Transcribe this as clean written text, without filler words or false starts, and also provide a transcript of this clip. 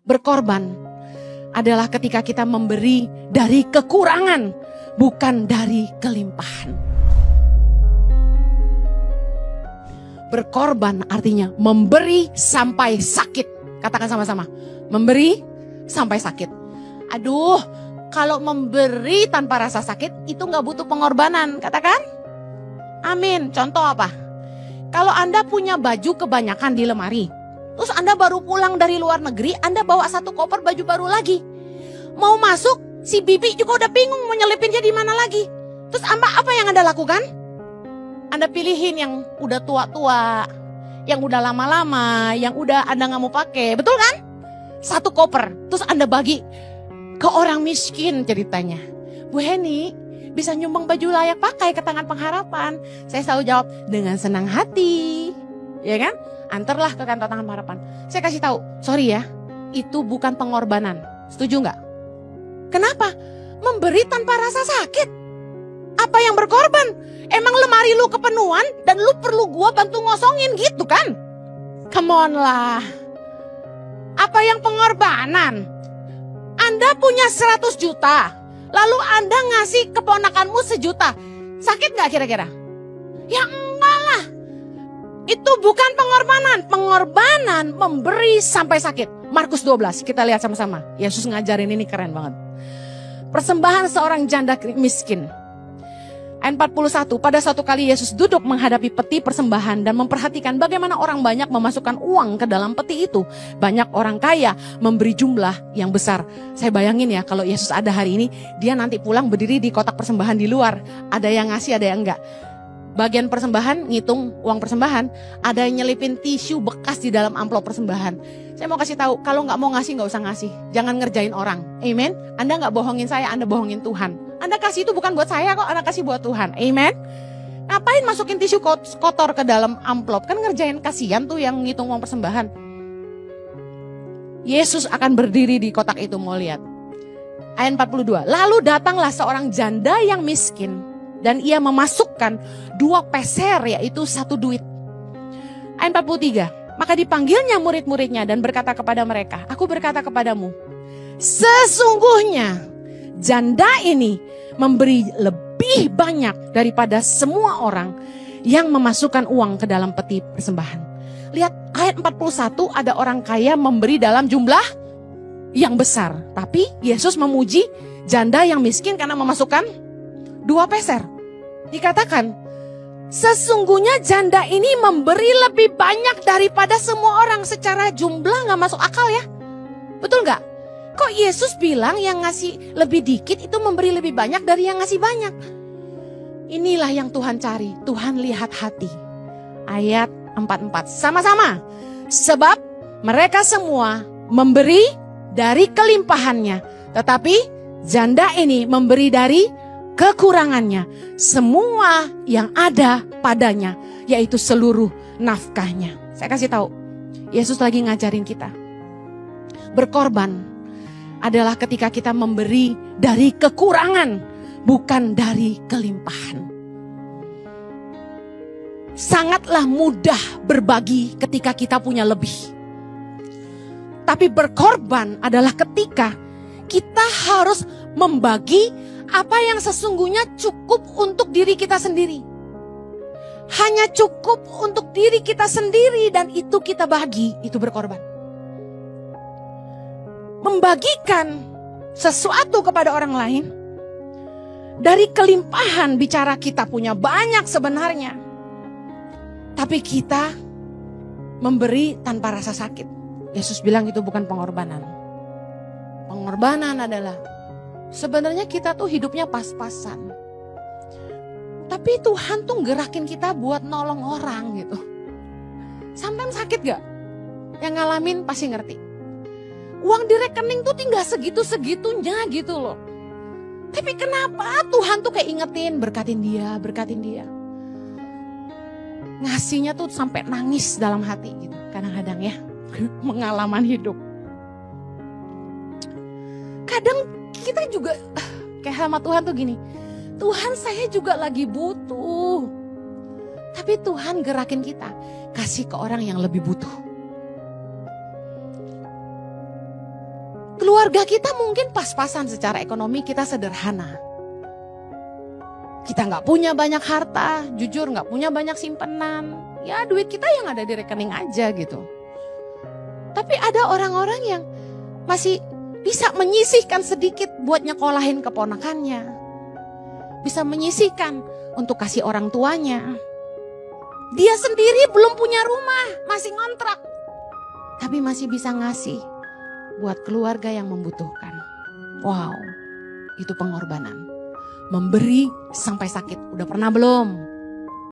Berkorban adalah ketika kita memberi dari kekurangan, bukan dari kelimpahan. Berkorban artinya memberi sampai sakit. Katakan sama-sama, memberi sampai sakit. Aduh, kalau memberi tanpa rasa sakit itu gak butuh pengorbanan. Katakan, amin. Contoh apa? Kalau Anda punya baju kebanyakan di lemari, terus Anda baru pulang dari luar negeri, Anda bawa 1 koper baju baru lagi. Mau masuk, si bibi juga udah bingung mau nyelipinnya di mana lagi. Terus apa yang Anda lakukan? Anda pilihin yang udah tua-tua, yang udah lama-lama, yang udah Anda gak mau pakai, betul kan? 1 koper, terus Anda bagi ke orang miskin ceritanya. Bu Heni, bisa nyumbang baju layak pakai ke Tangan Pengharapan. Saya selalu jawab dengan senang hati, ya kan? Antarlah ke kantor Tangan Pengharapan. Saya kasih tahu, sorry ya, itu bukan pengorbanan. Setuju nggak? Kenapa? Memberi tanpa rasa sakit. Apa yang berkorban? Emang lemari lu kepenuhan dan lu perlu gua bantu ngosongin gitu kan? Come on lah. Apa yang pengorbanan? Anda punya 100 juta. Lalu Anda ngasih keponakanmu 1 juta. Sakit gak kira-kira? Ya enggak lah. Itu bukan pengorbanan. Pengorbanan memberi sampai sakit. Markus 12, kita lihat sama-sama. Yesus ngajarin ini keren banget. Persembahan seorang janda miskin. Ayat 41, pada suatu kali Yesus duduk menghadapi peti persembahan dan memperhatikan bagaimana orang banyak memasukkan uang ke dalam peti itu. Banyak orang kaya memberi jumlah yang besar. Saya bayangin ya kalau Yesus ada hari ini, dia nanti pulang berdiri di kotak persembahan di luar. Ada yang ngasih, ada yang enggak. Bagian persembahan, ngitung uang persembahan, ada yang nyelipin tisu bekas di dalam amplop persembahan. Saya mau kasih tahu, kalau nggak mau ngasih nggak usah ngasih. Jangan ngerjain orang, amen. Anda nggak bohongin saya, Anda bohongin Tuhan. Anda kasih itu bukan buat saya kok, Anda kasih buat Tuhan, amen. Ngapain masukin tisu kotor ke dalam amplop? Kan ngerjain, kasihan tuh yang ngitung uang persembahan. Yesus akan berdiri di kotak itu, mau lihat. Ayat 42, lalu datanglah seorang janda yang miskin. Dan ia memasukkan 2 peser, yaitu 1 duit. Ayat 43, maka dipanggilnya murid-muridnya dan berkata kepada mereka, aku berkata kepadamu, sesungguhnya janda ini memberi lebih banyak daripada semua orang yang memasukkan uang ke dalam peti persembahan. Lihat ayat 41, ada orang kaya memberi dalam jumlah yang besar. Tapi Yesus memuji janda yang miskin karena memasukkan 2 peser. Dikatakan, sesungguhnya janda ini memberi lebih banyak daripada semua orang. Secara jumlah gak masuk akal ya. Betul gak? Kok Yesus bilang yang ngasih lebih dikit itu memberi lebih banyak dari yang ngasih banyak? Inilah yang Tuhan cari. Tuhan lihat hati. Ayat 44. Sama-sama. Sebab mereka semua memberi dari kelimpahannya. Tetapi janda ini memberi dari kekurangannya, semua yang ada padanya, yaitu seluruh nafkahnya. Saya kasih tahu, Yesus lagi ngajarin kita. Berkorban adalah ketika kita memberi dari kekurangan, bukan dari kelimpahan. Sangatlah mudah berbagi ketika kita punya lebih. Tapi berkorban adalah ketika kita harus membagi apa yang sesungguhnya cukup untuk diri kita sendiri. Hanya cukup untuk diri kita sendiri dan itu kita bagi, itu berkorban. Membagikan sesuatu kepada orang lain, dari kelimpahan bicara kita punya banyak sebenarnya. Tapi kita memberi tanpa rasa sakit. Yesus bilang itu bukan pengorbanan. Pengorbanan adalah sebenarnya kita tuh hidupnya pas-pasan. Tapi Tuhan tuh gerakin kita buat nolong orang gitu. Sampai sakit gak? Yang ngalamin pasti ngerti. Uang di rekening tuh tinggal segitu-segitunya gitu loh. Tapi kenapa Tuhan tuh kayak ingetin, berkatin dia, berkatin dia. Ngasihnya tuh sampai nangis dalam hati gitu. Kadang-kadang ya, pengalaman hidup. Kadang kita juga kayak sama Tuhan tuh gini, Tuhan saya juga lagi butuh. Tapi Tuhan gerakin kita, kasih ke orang yang lebih butuh. Keluarga kita mungkin pas-pasan secara ekonomi, kita sederhana. Kita nggak punya banyak harta, jujur nggak punya banyak simpenan. Ya duit kita yang ada di rekening aja gitu. Tapi ada orang-orang yang masih bisa menyisihkan sedikit buat nyekolahin keponakannya. Bisa menyisihkan untuk kasih orang tuanya. Dia sendiri belum punya rumah, masih ngontrak. Tapi masih bisa ngasih buat keluarga yang membutuhkan. Wow, itu pengorbanan. Memberi sampai sakit. Udah pernah belum?